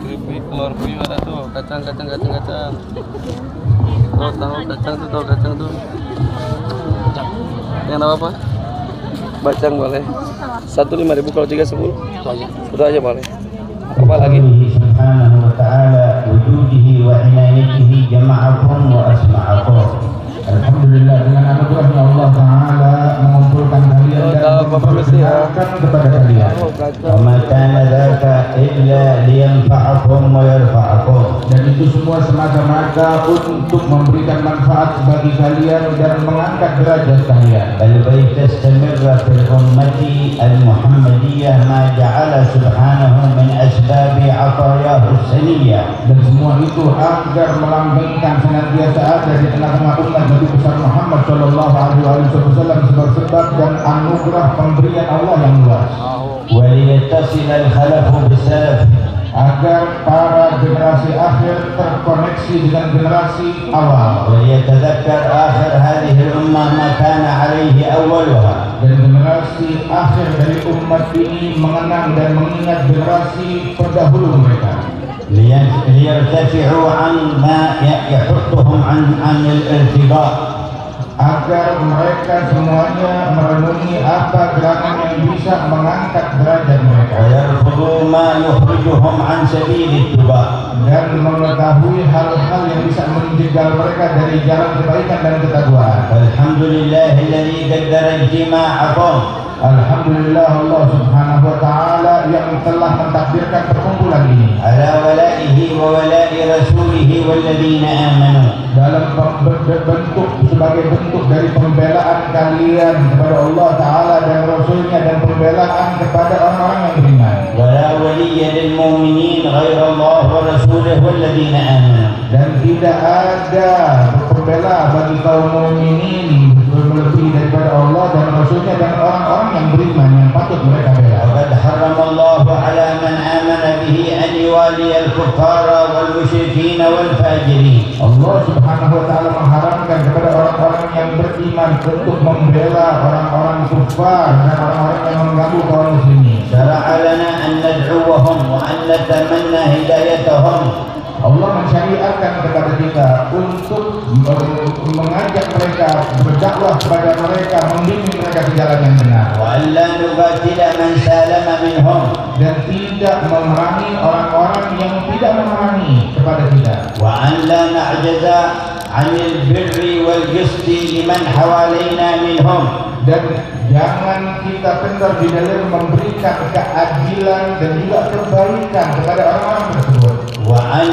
Keripik telur puyuh ada tuh, kacang. Tuh tahu kacang tuh. Yang apa? Bacang boleh. 1.500 kalau 3 10. Itu aja boleh. Apa lagi? Subhanahu wa ta'ala wujudihi wa inayatihi jama'akum wa asma'akum. Alhamdulillah, dengan anugerahnya Allah Ta'ala mengumpulkan kalian dan memperkenalkan kepada kalian. Wa ma kana dzaka illa liyanfa'akum wa yarfa'akum. Dan itu semua semata-mata untuk memberikan manfaat bagi kalian dan mengangkat derajat kalian. Bal baytastamirra fil ummati al-muhammadiyah ma ja'ala subhanahu min asbabi 'atayahu as-saniyah. Dan semua itu agar melambangkan senantiasa ada di tengah-tengah umat Nabi besar Muhammad sallallahu alaihi wasallam sebab dan anugerah pemberian Allah yang luas. Wa liyattasil al-khalafu bis-salaf, agar para generasi akhir terkoneksi dengan generasi awal. Wa yatadzakkar akhir hadhihi al-ummah ma kana alaihi awwaluha, dan generasi akhir dari umat ini mengenang dan mengingat generasi pendahulu mereka. Liyartafi'u an ma yahuttuhum an al-irtiba', agar mereka semuanya merenungi apa gerakan yang bisa mengangkat derajat mereka. Wa yarfudu ma yukhrijuhum an sabilit tuba, dan mengetahui hal-hal yang bisa menjegal mereka dari jalan kebaikan dan ketakwaan. Alhamdulillahilladzi qaddara ijtima'akum. Alhamdulillah, Allah Subhanahu wa ta'ala yang telah mentakdirkan perkumpulan ini ala walaihi wa walai rasulihi walladzina amanu, dalam bentuk sebagai bentuk dari pembelaan kalian kepada Allah Ta'ala dan Rasulnya, dan pembelaan kepada orang-orang yang beriman. Wala waliyya lil mu'minin ghaira Allah wa rasulihi walladzina amanu, dan tidak ada pembela bagi kaum mukminin melebihi daripada Allah dan Rasulnya dan orang-orang yang beriman yang patut mereka bela. Qad haramallahu ala man amana bihi an yuwali al-kuffara wal musyrikin wal fajirin. Allah Subhanahu wa ta'ala mengharamkan kepada orang-orang yang beriman untuk membela orang-orang kufar dan orang-orang yang mengganggu kaum muslimin. Syara'a lana an nad'uwahum wa an natamanna hidayatahum. Allah mensyariatkan kepada kita untuk mengajak mereka, berdakwah kepada mereka, membimbing mereka ke jalan yang benar. Wa alla nubatila man salama minhum, dan tidak memerangi orang-orang yang tidak memerangi kepada kita. Wa an la na'jaza 'anil birri wal qisti liman hawalaina minhum, dan jangan kita kendor di dalam memberikan keadilan dan juga kebaikan kepada orang-orang tersebut. Wa an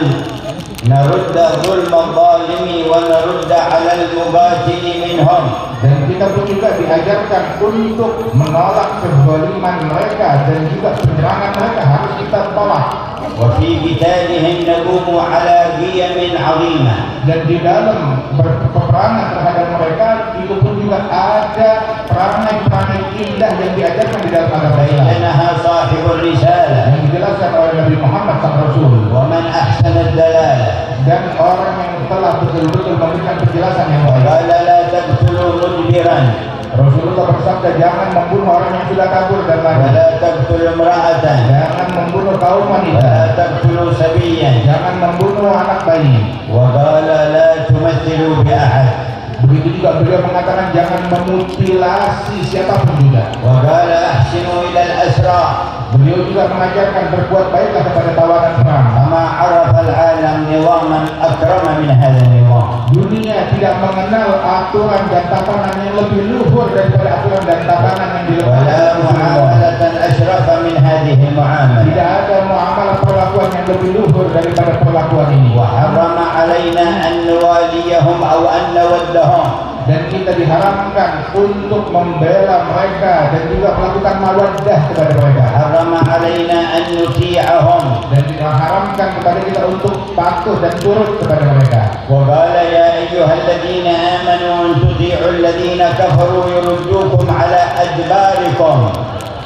narudda zulma zalimi wa narudda 'ala al-mubatili minhum, dan kita pun juga diajarkan untuk menolak kezaliman mereka dan juga penyerangan mereka harus kita tolak. Wa fi qitalihim naqumu 'ala qiyamin 'azimah, dan di dalam peperangan terhadap mereka itu pun juga ada perangai-perangai indah yang diajarkan di dalam agama Islam. Bainaha sahibur risalah, yang dijelaskan oleh Nabi Muhammad SAW. Wa man ahsana ad-dalalah, dan orang yang telah betul-betul memberikan penjelasan yang baik. Qala la taqtulu mudbiran, Rasulullah bersabda, jangan membunuh orang yang sudah kabur dan lari. La taqtulu imra'atan, jangan membunuh kaum wanita. La taqtulu sabiyyan, jangan membunuh anak bayi. Wa qala la tumathilu bi ahad, begitu juga beliau mengatakan jangan memutilasi siapapun juga. Wa qala ahsinu ila al-asra, beliau juga mengajarkan berbuat baiklah kepada tawanan perang. Kama arafa al-alam nizaman akrama min hadha nizam, dunia tidak mengenal aturan dan tatanan yang lebih luhur daripada aturan dan tatanan yang diletakkan. Wala muamalatan ashrafa min hadhihi muamalah, tidak ada muamalah perlakuan yang lebih luhur daripada perlakuan ini. Wa harrama alaina an nuwaliyahum aw an nawaddahum, dan kita diharamkan untuk membela mereka dan juga melakukan mawaddah kepada mereka. Harama alaina an nuti'ahum, dan diharamkan kepada kita untuk patuh dan turut kepada mereka. Wa qala ya ayyuhalladzina amanu in tuti'u alladhina kafaru yuruddukum ala adbarikum,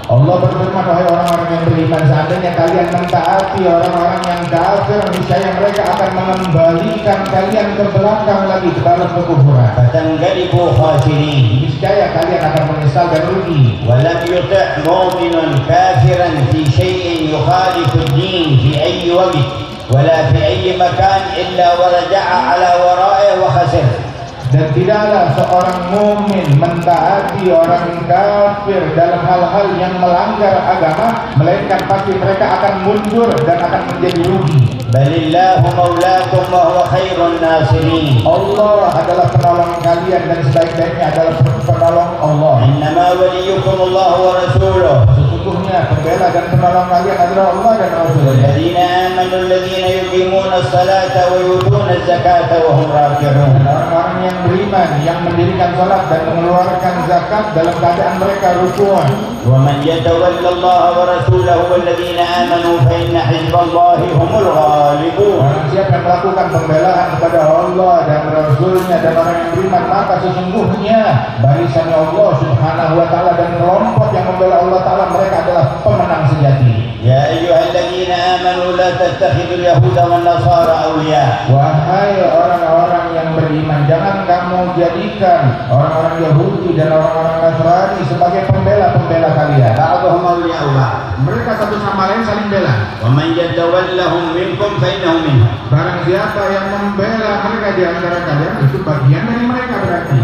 Allah berfirman, wahai orang-orang yang beriman, seandainya kalian mentaati orang-orang yang kafir, niscaya mereka akan mengembalikan kalian ke belakang lagi ke dalam kekufuran. فتنقلبوا خاسرين. Niscaya kalian akan menyesal dan rugi. ولم يطع مؤمن كافرا في شيء يخالف الدين في أي وقت ولا في أي مكان إلا ورجع على ورائه وخسر. Dan tidaklah seorang mukmin mentaati orang kafir dalam hal-hal yang melanggar agama, melainkan pasti mereka akan mundur dan akan menjadi rugi. بل الله مولاكم وهو خير الناصرين. Allah adalah penolong kalian dan sebaik-baiknya adalah penolong Allah. إنما وليكم الله ورسوله Sesungguhnya pembela dan penolong kalian adalah Allah dan Rasulnya. الذين آمنوا الذين يقيمون الصلاة ويؤتون الزكاة وهم راكعون. Orang-orang yang beriman, yang mendirikan salat dan mengeluarkan zakat dalam keadaan mereka rukun. ومن يتولى الله ورسوله والذين آمنوا فإن حزب الله هم الغالبون. Orang siapa yang melakukan pembelaan kepada Allah dan Rasulnya dan orang yang beriman, maka sesungguhnya barisan Allah Subhanahu wa Ta'ala dan kelompok yang membela Allah Ta'ala, mereka adalah pemenang sejati. يا أيها الذين آمنوا لا تتخذوا اليهود والنصارى أولياء. Wahai orang-orang yang beriman, jangan kamu jadikan orang-orang Yahudi dan orang-orang Nasrani sebagai pembela-pembela kalian. بعضهم أولياء بعض. Mereka satu sama lain saling bela. ومن يتولهم منكم فإنه منهم. Barang siapa yang membela mereka di antara kalian, itu bagian dari mereka berarti.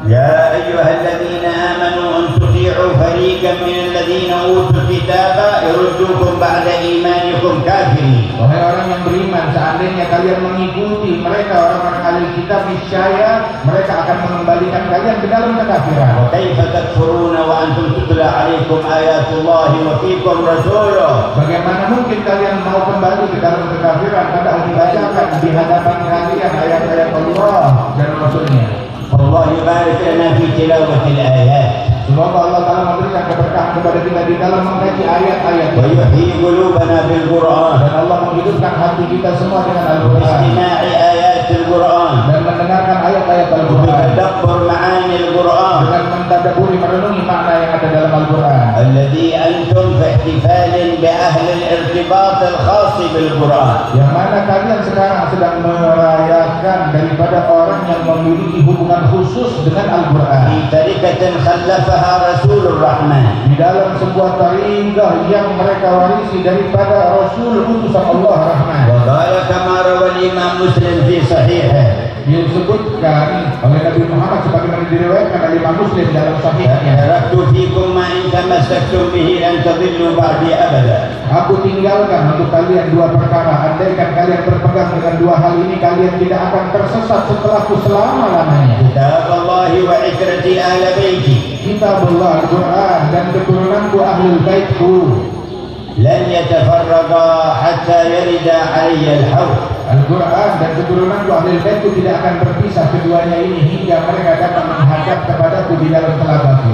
يا أيها الذين آمنوا أن تطيعوا فريقا من الذين أوتوا الكتاب يردوكم بعد إيمانكم كافرين. Wahai orang yang beriman, seandainya kalian mengikuti mereka orang-orang ahli kitab, niscaya mereka akan mengembalikan kalian ke dalam kekafiran. وكيف تكفرون وأنتم تتلى عليكم آيات الله وفيكم رسوله. Bagaimana mungkin kalian mau kembali ke dalam kekafiran padahal dibacakan di hadapan kalian ayat-ayat Allah dan Rasulnya. الله يبارك لنا في تلاوة الآيات. Semoga Allah Ta'ala memberikan keberkahan kepada kita di dalam mengkaji ayat-ayat ويحيي قلوبنا بالقرآن. dan Allah menghidupkan hati kita semua dengan Al-Quran باستماع آيات القرآن. dan mendengarkan ayat-ayat Al-Quran وبتدبر معاني القرآن. dengan mentadabburi merenungi makna yang ada dalam Al-Quran. الذي أنتم في احتفال بأهل الارتباط الخاص بالقرآن. Yang mana kalian sekarang sedang merayakan daripada orang yang memiliki hubungan khusus dengan Al-Quran في تركة خلفها رسول الرحمن. di dalam sebuah tarikhah yang mereka warisi daripada Rasul utusan Allah Rahman. وقال كما روى الإمام مسلم في صحيحه Disebutkan oleh Nabi Muhammad sebagaimana diriwayatkan oleh Imam Muslim dalam sahihnya, تركت فيكم ما إن تمسكتم به لن تضلوا بعدي أبدا. aku tinggalkan untuk kalian dua perkara, andaikan kalian berpegang dengan dua hal ini, kalian tidak akan tersesat setelahku selama-lamanya. كتاب الله وعترتي أهل بيتي Kitabullah Al-Quran dan keturunanku ahlul baitku لن يتفرقا حتى يرد علي الحوض. Al-Quran dan keturunanku ahlul baitku tidak akan berpisah keduanya ini hingga mereka dapat menghadap kepadaku di dalam telagaku.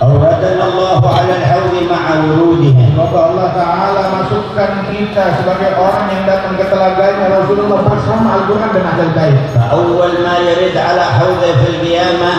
أوردنا الله على الحوض مع ورودهم. Semoga Allah Ta'ala masukkan kita sebagai orang yang datang ke telaganya Rasulullah bersama Al-Quran dan ahlul bait. فأول ما يرد على حوضه في القيامة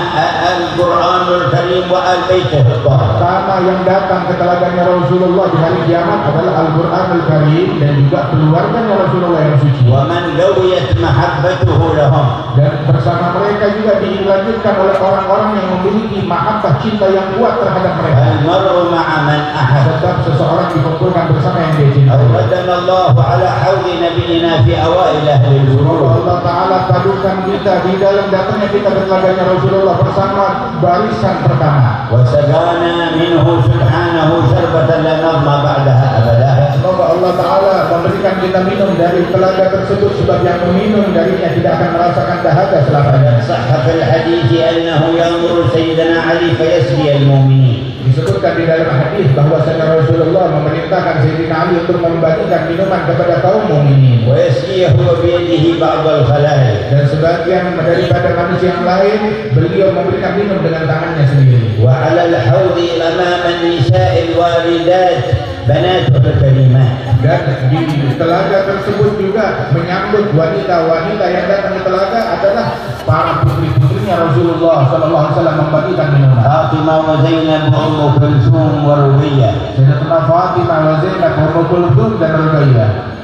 القرآن الكريم وآل بيته الطاهر. Pertama yang datang ke telaganya Rasulullah di hari kiamat adalah Al-Quran Al-Karim dan juga keluarganya Rasulullah yang suci. ومن قويت محبته لهم. Dan bersama mereka juga dilanjutkan oleh orang-orang yang memiliki mahabbah cinta yang kuat terhadap mereka. المرء مع من أحب. Sebab seseorang dikumpulkan bersama yang dia cintai. أوردنا الله على حوض نبينا في أوائل أهل Semoga الورود. Allah Ta'ala padukan kita di dalam datangnya kita ke telaganya Rasulullah bersama barisan pertama. وسقانا منه سبحانه شربة لا نظمى بعدها أبدا. Semoga Allah Ta'ala memberikan kita minum dari telaga tersebut sebab yang meminum darinya tidak akan merasakan dahaga selamanya. صح في الحديث أنه يأمر سيدنا علي فيسقي المؤمنين. Disebutkan di dalam hadis bahwasanya Rasulullah memerintahkan Sayyidina Ali untuk membagikan minuman kepada kaum mukminin ويسقيه بيده بعض الخلائق. dan sebagian daripada manusia yang lain beliau memberikan minum dengan tangannya sendiri. وعلى الحوض أمام النساء الوالدات بناته الكريمات. Dan di telaga tersebut juga menyambut wanita-wanita yang datang ke telaga adalah para putri-putrinya Rasulullah SAW membagikan minuman. فاطمة وزينب وأم كلثوم ورقية Sayyidatuna Fatimah wa Zainab, Ummu Kulthum dan Ruqayyah.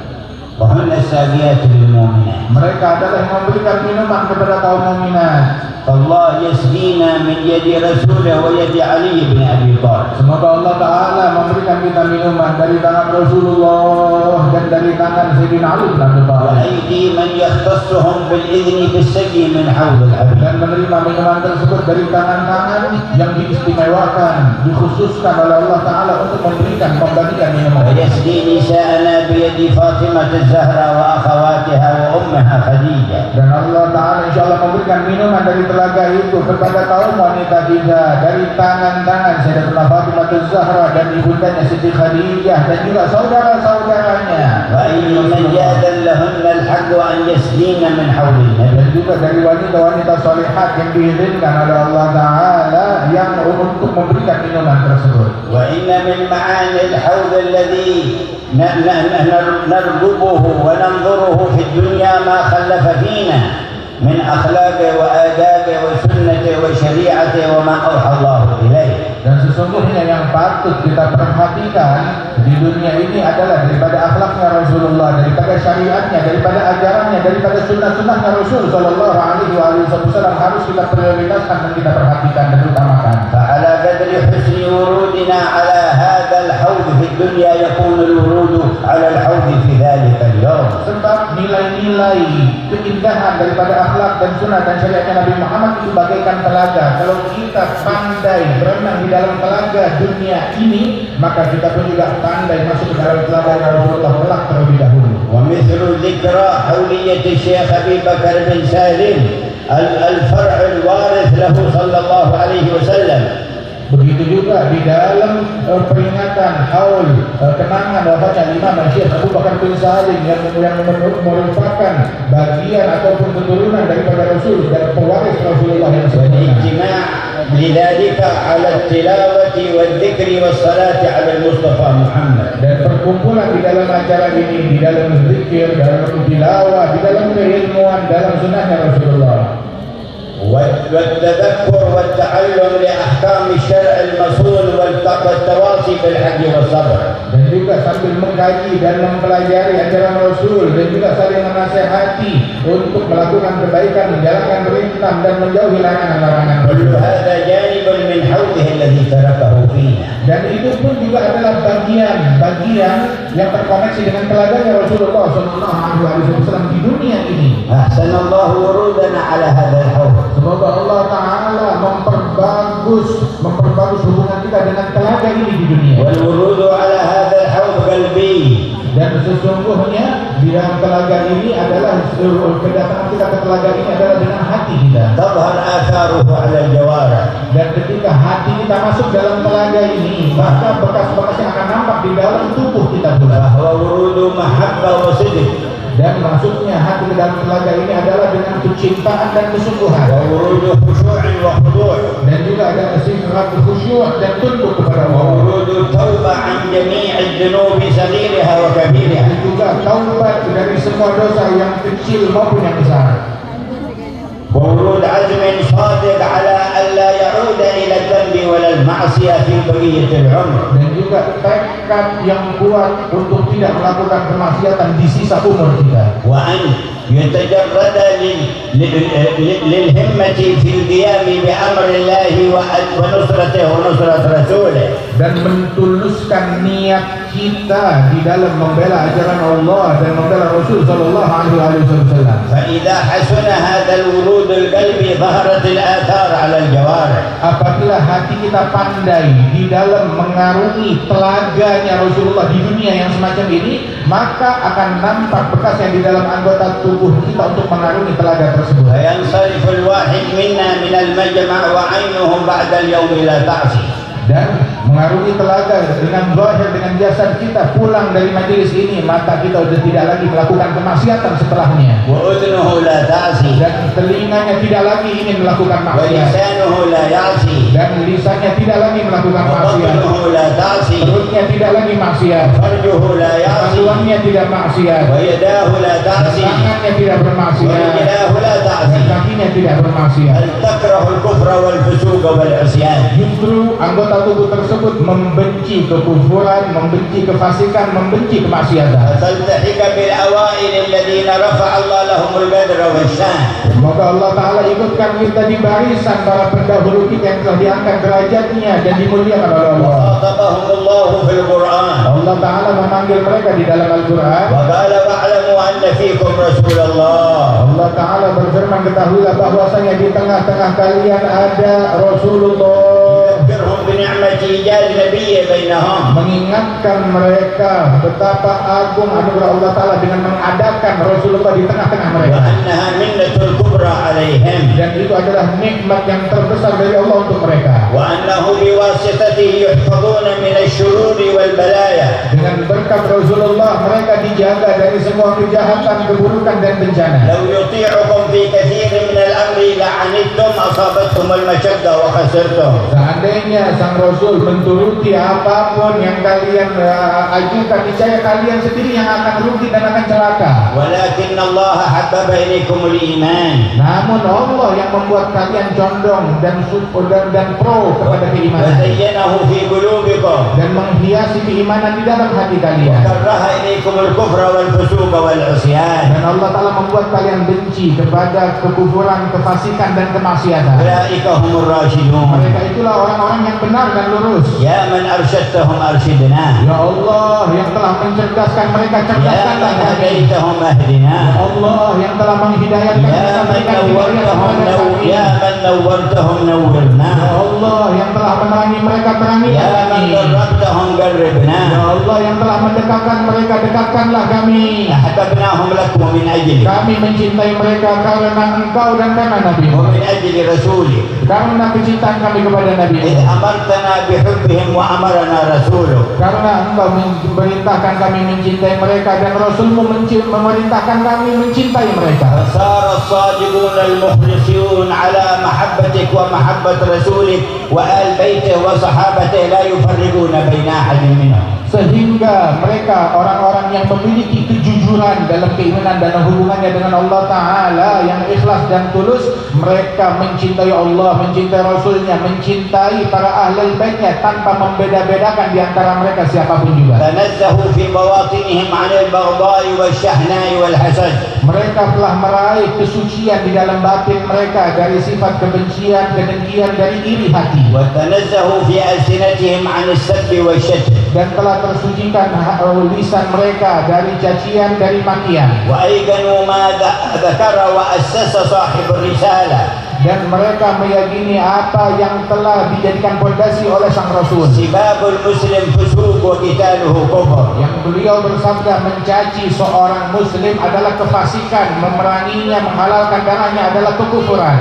وهن الساقيات للمؤمنات. Mereka adalah yang memberikan minuman kepada kaum mukminat. فالله يسقينا من يد رسوله ويد علي بن أبي طالب. Semoga Allah Ta'ala memberikan kita minuman dari tangan Rasulullah dan dari tangan Sayyidina Ali bin Abi Thalib, وأيدي من يختصهم بالإذن بالسقي من حوض الحبيب. dan menerima minuman tersebut dari tangan-tangan yang diistimewakan, dikhususkan oleh Allah Ta'ala untuk memberikan, membagikan minuman. ويسقي نساءنا بيد فاطمة الزهراء وأخواتها وأمها خديجة. Dan Allah Ta'ala insya Allah memberikan minuman dari telaga itu kepada kaum wanita kita dari tangan-tangan Sayyidatuna Fatimah Az-Zahra dan ibundanya Siti Khadijah dan juga saudara-saudaranya. وأي مجادا لهن الحق أن يسقين من حوض النبي. Dan juga dari wanita-wanita salihat yang diizinkan oleh Allah Ta'ala yang untuk memberikan minuman tersebut. وإن من معاني الحوض الذي نرغبه وننظره في الدنيا ما خلف فينا من أخلاقه وآدابه وسنته وشريعته وما أوحى الله إليه. Dan sesungguhnya yang patut kita perhatikan di dunia ini adalah daripada akhlaknya Rasulullah, daripada syariatnya, daripada ajarannya, daripada sunnah-sunnahnya Rasul Sallallahu Alaihi Wasallam harus kita prioritaskan dan kita perhatikan dan utamakan. فعلى قدر حسن ورودنا على هذا الحوض في الدنيا يكون الورود على الحوض في ذلك اليوم. Sebab nilai-nilai keindahan daripada akhlak dan sunnah dan syariatnya Nabi Muhammad itu bagaikan telaga. Kalau kita pandai berenang di dalam telaga dunia ini, maka kita pun juga pandai masuk ke dalam telaga Rasulullah kelak terlebih dahulu. ومثل ذكرى حولية الشيخ أبي بكر بن سالم الفرع الوارث له صلى الله عليه وسلم. Begitu juga di dalam peringatan haul kenangan wafatnya Imam Syekh Abu Bakar bin Salim yang merupakan bagian ataupun keturunan daripada Rasul dan pewaris Rasulullah yang sempurna. والاجتماع لذلك على التلاوة والذكر والصلاة على المصطفى محمد. Dan perkumpulan di dalam acara ini, di dalam zikir, dalam tilawah, di dalam keilmuan, dalam sunnahnya Rasulullah. والتذكر والتعلم لأحكام الشرع المصون والتواصي بالحج والصبر. Dan juga sambil mengkaji dan mempelajari ajaran Rasul dan juga saling menasehati untuk melakukan kebaikan, menjalankan perintah dan menjauhi larangan-larangan. كل هذا جانب من حوضه الذي تركه فينا. Dan itu pun juga adalah bagian yang terkoneksi dengan telaganya Rasulullah SAW di dunia ini. أحسن الله ورودنا على هذا الحوض. Semoga Allah Ta'ala memperbagus hubungan kita dengan telaga ini di dunia. والورود على هذا الحوض قلبي. Dan sesungguhnya di dalam telaga ini adalah kedatangan kita ke telaga ini adalah dengan hati kita. تظهر آثاره على الجوارح. Dan ketika hati kita masuk dalam telaga ini, maka bekas-bekas yang akan nampak di dalam tubuh kita pula. فهو ورود محبة وصدق. Dan masuknya hati ke dalam telaga ini adalah dengan kecintaan dan kesungguhan. وورود خشوع وخضوع. Dan juga ada sifat khusyuk dan tunduk kepada Allah. وورود التوبة عن جميع الذنوب صغيرها وكبيرها. Dan juga taubat dari semua dosa yang kecil maupun yang besar. وورود عزم صادق على ألا يعود إلى الذنب ولا المعصية في بقية العمر. Dan juga tekad yang kuat untuk tidak melakukan kemaksiatan di sisa umur kita. وأن يتجرد للهمة في القيام بأمر الله ونصرته ونصرة رسوله. Dan mentuluskan niat kita di dalam membela ajaran Allah dan membela Rasul Sallallahu Alaihi Wasallam. فإذا حسن هذا الورود القلبي ظهرت الآثار على الجوارح. Apabila hati kita pandai di dalam mengarungi telaganya Rasulullah di dunia yang semacam ini, maka akan nampak bekas yang di dalam anggota tubuh kita untuk mengarungi telaga tersebut. فينصرف الواحد منا من المجمع وعينه بعد اليوم لا تعصي. Dan mengarungi telaga dengan zahir, dengan jasad kita, pulang dari majelis ini, mata kita sudah tidak lagi melakukan kemaksiatan setelahnya, وأذنه لا تعصي dan telinganya tidak lagi ingin melakukan maksiat, ولسانه لا يعصي dan lisannya tidak lagi melakukan maksiat, وبطنه لا تعصي perutnya tidak lagi maksiat, فرجه لا يعصي kandungannya tidak maksiat, ويداه لا تعصي tangannya tidak bermaksiat, ورجلاه لا dan تعصي kakinya tidak bermaksiat. بل تكره الكفر والفسوق والعصيان. Justru anggota tubuh tersebut membenci kekufuran, membenci kefasikan, membenci kemaksiatan. فتلتحق بالأوائل الذين رفع الله لهم القدر والشان. Semoga Allah Ta'ala ikutkan kita di barisan para pendahulu kita yang telah diangkat derajatnya dan dimuliakan oleh Allah. وخاطبهم الله في القرآن Allah Ta'ala memanggil mereka di dalam Al-Quran. وقال واعلموا أن فيكم رسول الله. Allah Ta'ala berfirman, ketahuilah bahwasanya di tengah-tengah kalian ada Rasulullah, يذكرهم بنعمة إيجاد نبي بينهم. mengingatkan mereka betapa agung anugerah Allah Ta'ala dengan mengadakan Rasulullah di tengah-tengah mereka, وأنها منة الكبرى عليهم. dan itu adalah nikmat yang terbesar dari Allah untuk mereka. وأنه بواسطته يحفظون من الشرور والبلايا. Dengan berkat Rasulullah mereka dijaga dari semua kejahatan, keburukan dan bencana. لو يطيعكم في كثير من الأمر لعنتم أصابتكم المشقة وخسرتم. Seandainya sang Rasul menturuti apapun yang kalian ajukan, niscaya kalian sendiri yang akan rugi dan akan celaka. ولكن الله حبب إليكم الإيمان Namun Allah yang membuat kalian condong dan pro kepada keimanan, وزينه في قلوبكم dan menghiasi keimanan di dalam hati kalian. وكره إليكم الكفر والفسوق والعصيان. Dan Allah Ta'ala membuat kalian benci kepada kekufuran, kefasikan dan kemaksiatan. أولئك هم الراشدون. Mereka itulah orang-orang yang benar dan lurus. يا من أرشدتهم أرشدنا. Ya Allah yang telah mencerdaskan mereka, يا cerdaskanlah من kami. هديتهم أهدنا. Ya Allah yang telah menghidayatkan يا mereka, من berikan hidayah نورتهم kepada kami. يا من نورتهم نورنا. Ya Allah yang telah menerangi mereka, terangi يا من kami. قربتهم قربنا. Ya Allah yang telah mendekatkan mereka, dekatkanlah kami. أحببناهم لك ومن أجلك Kami mencintai mereka karena Engkau dan karena Nabi, ومن أجل رسولك. karena kecintaan kami kepada Nabi, إذ أمرتنا بحبهم وأمرنا رسولك. karena Engkau memerintahkan kami mencintai mereka dan Rasulmu memerintahkan kami mencintai mereka. فصار الصادقون المخلصون على محبتك ومحبة رسولك وآل بيته وصحابته لا يفرقون بين أحد منهم. Sehingga mereka orang-orang yang memiliki kejujuran dalam keimanan dan hubungannya dengan Allah Ta'ala yang ikhlas dan tulus, mereka mencintai Allah, mencintai Rasulnya, mencintai para ahli baitnya tanpa membeda-bedakan di antara mereka siapapun juga. تنزهوا في بواطنهم عن البغضاء والشحناء والحسد. Mereka telah meraih kesucian di dalam batin mereka dari sifat kebencian, kedengkian, dari iri hati, وتنزهوا في ألسنتهم عن السب والشتم. dan telah tersucikan lisan mereka dari cacian, dari makian. وأيقنوا ما ذكر وأسس صاحب الرسالة. Dan mereka meyakini apa yang telah dijadikan pondasi oleh sang Rasul, سباب المسلم فسوق وقتاله كفر. yang beliau bersabda mencaci seorang muslim adalah kefasikan, memeranginya, menghalalkan darahnya adalah kekufuran,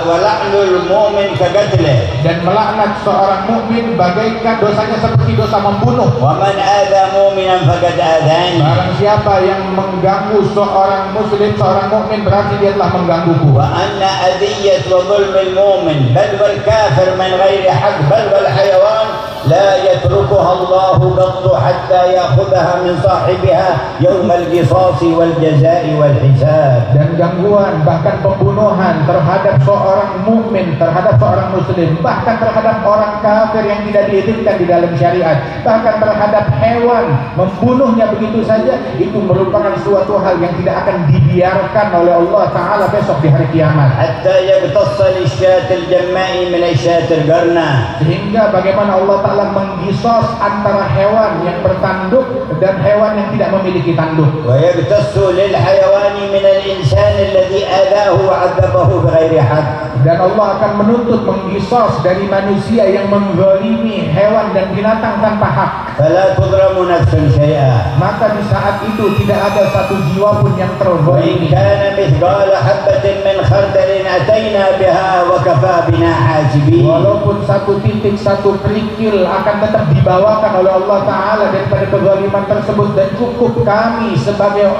ولعن المؤمن كقتله. dan melaknat seorang mukmin bagaikan dosanya seperti dosa membunuh. ومن آذى مؤمنا فقد آذاني. Barang siapa yang mengganggu seorang muslim, seorang mukmin, berarti dia telah menggangguku. وأن أذية وظلم المؤمن بل والكافر من غير حق بل والحيوان لا يتركها الله قط حتى يأخذها من صاحبها يوم القصاص والجزاء والحساب. Dan gangguan, bahkan pembunuhan terhadap seorang mukmin, terhadap seorang muslim, bahkan terhadap orang kafir yang tidak diizinkan di dalam syariat, bahkan terhadap hewan, membunuhnya begitu saja, itu merupakan suatu hal yang tidak akan dibiarkan oleh Allah Ta'ala besok di hari kiamat. حتى يقتص للشاة الجماء من الشاة القرنة. Sehingga bagaimana Allah Ta'ala menggisos antara hewan yang bertanduk dan hewan yang tidak memiliki tanduk, ويقتص للحيوان من الإنسان الذي آذاه وعذبه بغير حق. Dan Allah akan menuntut mengqisas dari manusia yang menzzalimi hewan dan binatang tanpa hak. فلا تظلم نفس شيئا. Maka di saat itu tidak ada satu jiwa pun yang وإن terzalimi. كان مثقال حبة من خردل أتينا بها وكفى بنا حاسبين. Walaupun satu titik, satu kerikil akan tetap dibawakan oleh Allah Ta'ala daripada kezaliman tersebut, dan cukup kami sebagai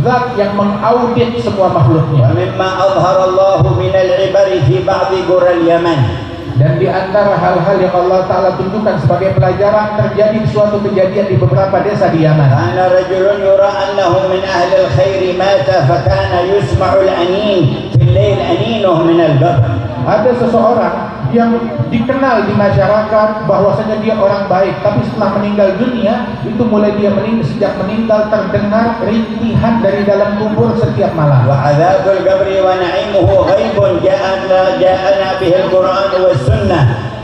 zat yang mengaudit semua makhluknya. ومما أظهر الله من العبر في بعض قرى اليمن. Dan di antara hal-hal yang Allah Ta'ala tunjukkan sebagai pelajaran, terjadi suatu kejadian di beberapa desa di Yaman. كان رجل يرى أنه من أهل الخير مات فكان يسمع الأنين في الليل أنينه من القبر. Ada seseorang yang dikenal di masyarakat bahwasanya dia orang baik, tapi setelah meninggal dunia itu mulai dia sejak meninggal terdengar rintihan dari dalam kubur setiap malam. وعذاب القبر ونعيمه غيب جاءنا به القرآن والسنة.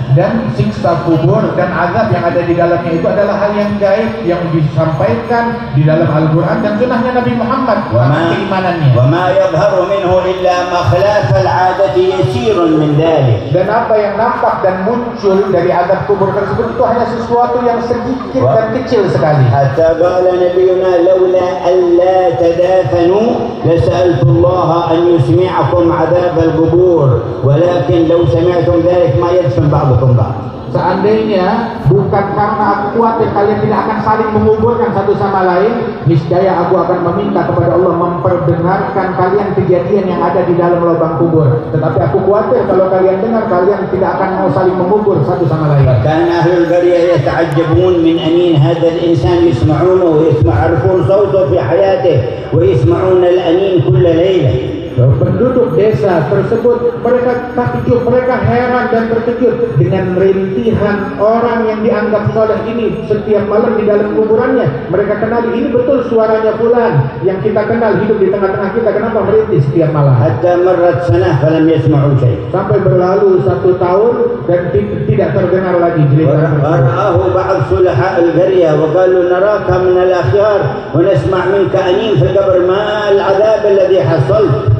Dan siksa kubur dan azab yang ada di dalamnya itu adalah hal yang gaib yang disampaikan di dalam Al-Quran dan sunnahnya Nabi Muhammad. Keimanannya. وما يظهر منه إلا مخلاف العادة يسير من ذلك. Dan apa yang nampak dan muncul dari azab kubur tersebut itu hanya sesuatu yang sedikit dan kecil sekali. حتى قال نبينا لولا ألا تدافنوا لسألت الله أن يسمعكم عذاب القبور ولكن لو سمعتم ذلك ما يدفن بعضكم بعض. Seandainya bukan karena aku khawatir kalian tidak akan saling menguburkan satu sama lain, niscaya aku akan meminta kepada Allah memperdengarkan kalian kejadian yang ada di dalam lubang kubur. Tetapi aku khawatir kalau kalian dengar, kalian tidak akan mau saling mengubur satu sama lain. كان أهل القرية يتعجبون من أنين هذا الإنسان، يسمعونه يعرفون صوته في حياته ويسمعون الأنين كل ليلة. Penduduk desa tersebut mereka takjub, mereka heran dan terkejut dengan rintihan orang yang dianggap soleh ini setiap malam di dalam kuburannya. Mereka kenali, ini betul suaranya fulan yang kita kenal hidup di tengah-tengah kita, kenapa merintih setiap malam. حتى مرت سنة فلم يسمعوا شيء. Sampai berlalu 1 tahun dan tidak terdengar lagi cerita. ورآه بعض صلحاء القرية وقالوا نراك من الأخيار ونسمع منك أنين في القبر، ما العذاب الذي حصل؟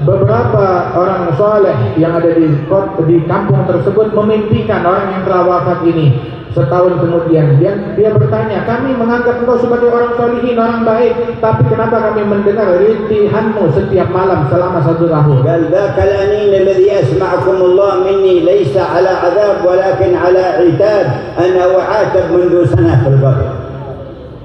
Beberapa orang soleh yang ada di kampung tersebut memimpikan orang yang telah wafat ini. Setahun kemudian dia bertanya, kami menganggap engkau sebagai orang solihin, orang baik, tapi kenapa kami mendengar rintihanmu setiap malam selama 1 tahun? قال ذاك الأنين الذي أسمعكم الله مني ليس على عذاب ولكن على عتاب، أنا أعاتب منذ سنة في القبر.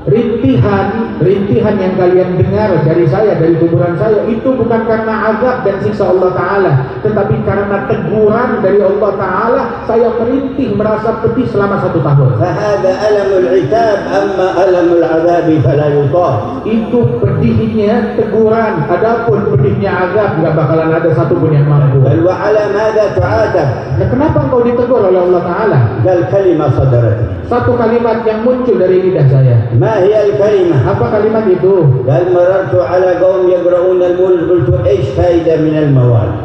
Rintihan yang kalian dengar dari saya, dari kuburan saya, itu bukan karena azab dan siksa Allah Ta'ala, tetapi karena teguran dari Allah Ta'ala. Saya merintih, merasa pedih selama 1 tahun. فهذا ألم العتاب أما ألم العذاب فلا يطاق. Itu pedihnya teguran, adapun pedihnya azab nggak bakalan ada satupun yang mampu. بل وعلى ماذا تعاتب؟ Nah, kenapa engkau ditegur oleh Allah Ta'ala? قال كلمة صدرت. Satu kalimat yang muncul dari lidah saya. ما هي الكلمة؟ Apa kalimat itu? قال مررت على قوم يقرؤون المولد قلت إيش فائدة من الموالد؟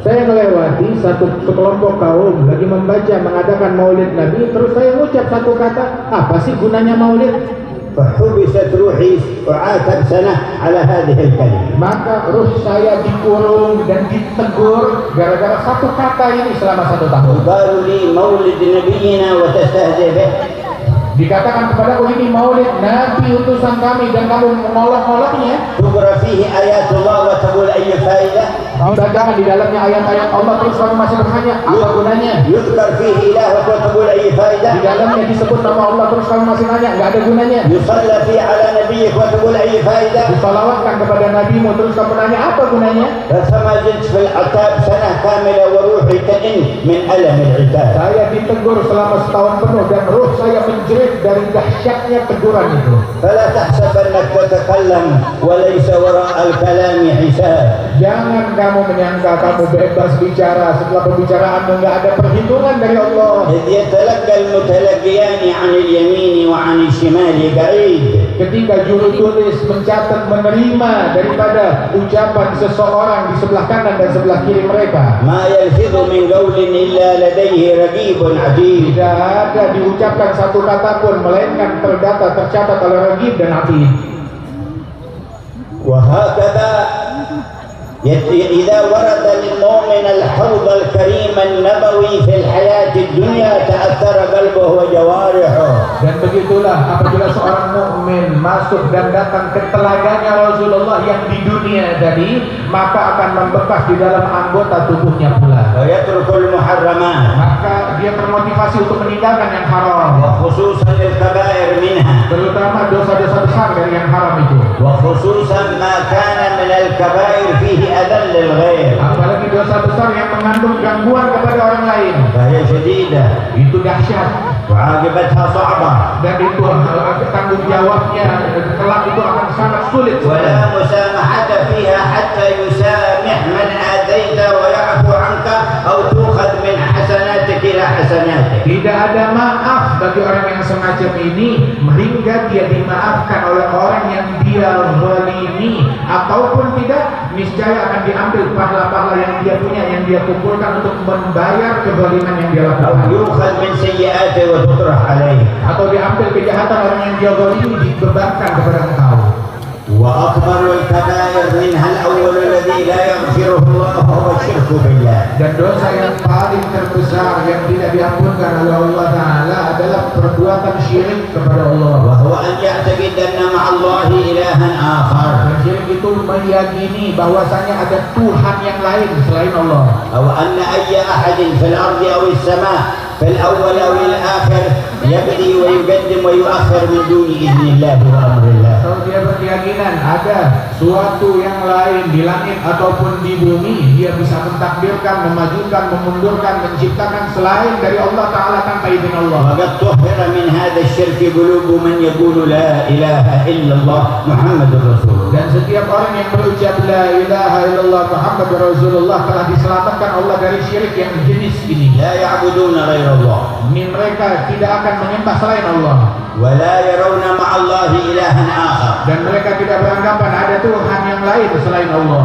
Saya melewati sekelompok kaum lagi mengadakan maulid Nabi, terus saya mengucap satu kata, apa sih gunanya maulid? فحبست روحي أعاتب سنة على هذه الكلمة. Maka ruh saya dikurung dan ditegur gara-gara satu kata ini selama 1 tahun. قالوا لي مولد نبينا وتستهزئ به. Dikatakan kepadaku, ini maulid Nabi utusan kami dan kamu mengolok-oloknya. تقرأ فيه آيات الله وتقول أي فائدة؟ Dibacakan di dalamnya ayat-ayat Allah, terus kamu masih bertanya apa gunanya? يذكر فيه إلهك وتقول أي Di فائدة؟ dalamnya disebut nama Allah, terus kamu masih nanya nggak ada gunanya? يصلى فيه على نبيك وتقول أي فائدة؟ Disalawatkan kepada nabimu, terus kamu nanya apa gunanya? فما زلت في العتاب سنة كاملة وروحي تئن من ألم العتاب. Saya ditegur selama 1 tahun penuh dan ruh saya menjerit dari dahsyatnya teguran itu. فلا تحسب أنك تتكلم وليس وراء الكلام حساب. Jangan kamu menyangka kamu bebas bicara, setelah pembicaraanmu nggak ada perhitungan dari Allah. إذ يتلقى المتلقيان عن اليمين وعن الشمال بعيد. Ketika juru tulis mencatat, menerima daripada ucapan seseorang di sebelah kanan dan sebelah kiri mereka, ما يلفظ من قول إلا لديه رقيب عتيد. tidak ada diucapkan satu kata pun melainkan terdata, tercatat oleh Raqib dan Atid. وهكذا إذا ورد للمؤمن الحوض الكريم النبوي في الحياة الدنيا تأثر قلبه وجوارحه. Dan begitulah apabila seorang mukmin masuk dan datang ke telaganya Rasulullah yang di dunia tadi, maka akan membekas di dalam anggota tubuhnya pula. ويترك المحرمات. Maka dia termotivasi untuk meninggalkan yang haram. وخصوصا الكبائر منها. Terutama dosa-dosa besar dari yang haram itu. وخصوصا ما كان من الكبائر فيه أذى للغير. Apalagi dosa besar yang mengandung gangguan kepada orang lain. فهي شديدة. Itu dahsyat. وعاقبتها صعبة. Dan itu tanggung jawabnya kelak itu akan sangat sulit. ولا مسامحة فيها حتى يسامح من آذيت ويعفو عنك أو تؤخذ من حسناتك إلى حسناته. Tidak ada maaf bagi orang yang semacam ini hingga dia dimaafkan oleh orang yang dia zalimi, ataupun tidak niscaya akan diambil pahala-pahala yang dia punya, yang dia kumpulkan untuk membayar kezaliman yang dia أو lakukan. يؤخذ من سيئاته وتطرح عليه. Atau diambil kejahatan orang yang dia zalimi dibebankan kepada engkau. وأكبر الكبائر منها الأول الذي لا يغفره الله هو الشرك بالله. Dan dosa yang paling terbesar yang tidak diampunkan oleh Allah Ta'ala adalah perbuatan syirik kepada Allah. وهو أن يعتقد أن مع الله إلها آخر. Dan syirik itu meyakini bahwasanya ada Tuhan yang lain selain Allah. أو أن أي أحد في الأرض أو السماء في الأول أو الآخر يبدي ويقدم ويؤخر من دون إذن الله وأمر الله. Kalau dia berkeyakinan ada suatu yang lain di langit ataupun di bumi, dia bisa mentakdirkan, memajukan, memundurkan, menciptakan selain dari Allah Ta'ala tanpa izin Allah. وقد طهر من هذا الشرك قلوب من يقول لا إله إلا الله محمد رسول الله. Dan setiap orang yang berucap la ilaha illallah Muhammad Rasulullah telah diselamatkan Allah dari syirik yang jenis ini. لا يعبدون غير الله. Mereka tidak akan menyembah selain Allah. ولا يرون مع الله إلها آخر. Dan mereka tidak beranggapan ada Tuhan yang lain selain Allah.